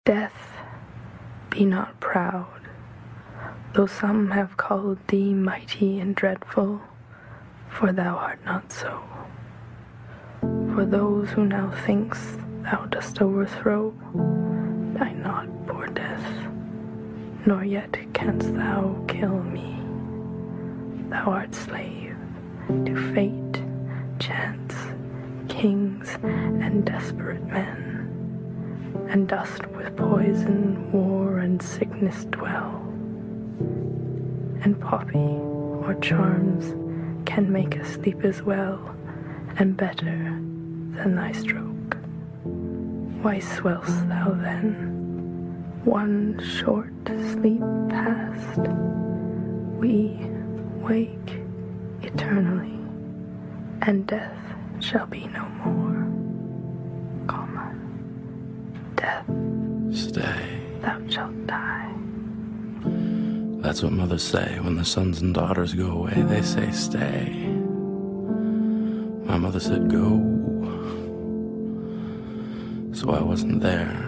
Death, be not proud, though some have called thee mighty and dreadful, for thou art not so. For those who now thinks thou dost overthrow, die not, poor death, nor yet canst thou kill me. Thou art slave to fate, chance, kings, and desperate men, and dost with poison, war, and sickness dwell. And poppy or charms can make us sleep as well and better than thy stroke. Why swell'st thou then? One short sleep past, we wake eternally, and death shall be no more. Comma. Death, stay. Thou shalt die. That's what mothers say when their sons and daughters go away. They say, stay. My mother said, go. So I wasn't there.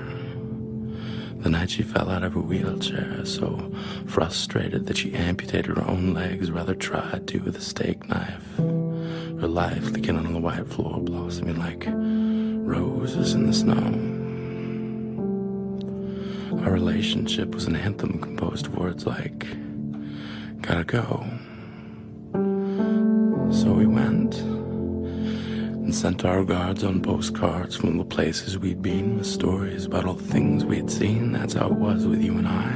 The night she fell out of her wheelchair, so frustrated that she amputated her own legs, rather tried to with a steak knife. Her life leaking on the white floor, blossoming like roses in the snow. Our relationship was an anthem composed of words like, gotta go. So we went and sent our regards on postcards from the places we'd been, with stories about all the things we'd seen. That's how it was with you and I.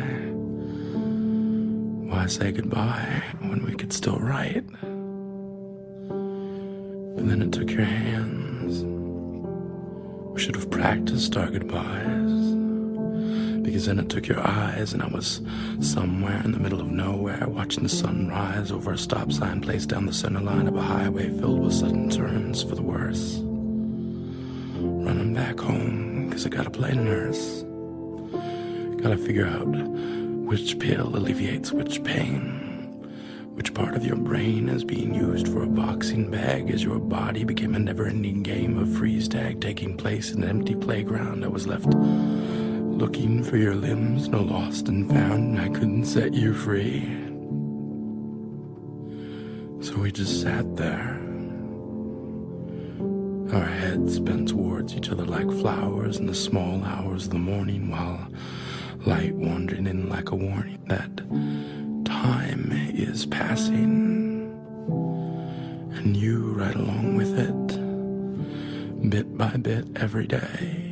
Why say goodbye when we could still write? And then it took your hands. We should have practiced our goodbyes, because then it took your eyes, and I was somewhere in the middle of nowhere, watching the sun rise over a stop sign placed down the center line of a highway filled with sudden turns for the worse. Running back home, because I gotta play nurse. Gotta figure out which pill alleviates which pain. Which part of your brain is being used for a boxing bag as your body became a never-ending game of freeze tag taking place in an empty playground. I was left looking for your limbs, no lost and found, and I couldn't set you free. So we just sat there, our heads bent towards each other like flowers in the small hours of the morning, while light wandered in like a warning that time is passing, and you right along with it, bit by bit every day.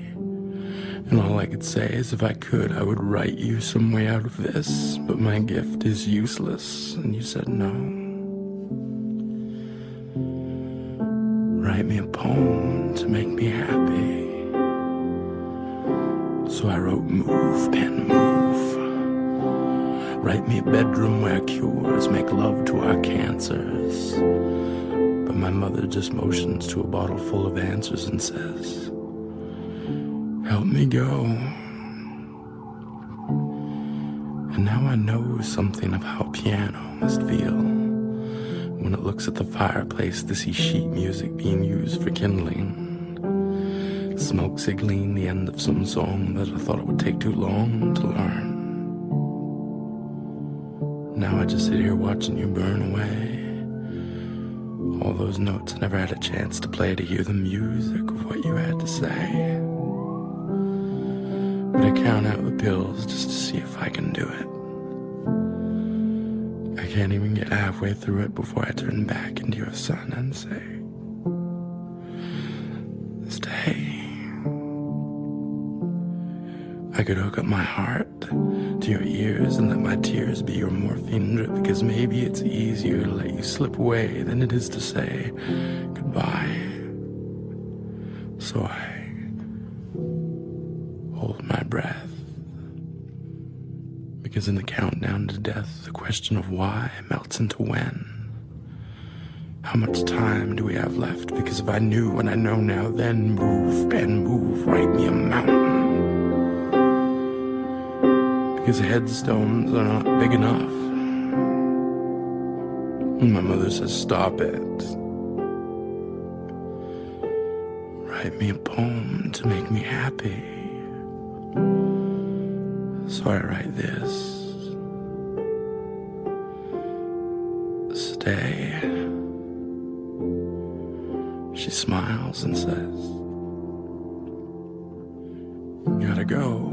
And all I could say is if I could, I would write you some way out of this, but my gift is useless. And you said no. Write me a poem to make me happy. So I wrote, move, pen, move. Write me a bedroom where cures make love to our cancers. But my mother just motions to a bottle full of answers and says, help me go. And now I know something of how a piano must feel when it looks at the fireplace to see sheet music being used for kindling, smoke signaling the end of some song that I thought it would take too long to learn. Now I just sit here watching you burn away. All those notes I never had a chance to play to hear the music of what you had to say. But I count out the pills just to see if I can do it. I can't even get halfway through it before I turn back into your son and say, stay. I could hook up my heart to your ears and let my tears be your morphine drip, because maybe it's easier to let you slip away than it is to say goodbye. So I hold my breath, because in the countdown to death, the question of why melts into when. How much time do we have left? Because if I knew what I know now, then move, pen, move, write me a mountain. Because headstones are not big enough. And my mother says, stop it. Write me a poem to make me happy. So I write this. Stay. She smiles and says, gotta go.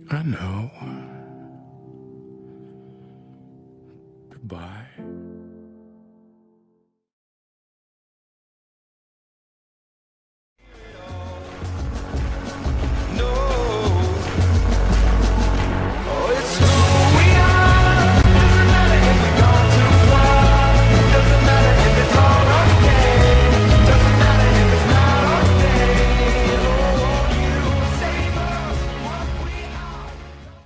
I know.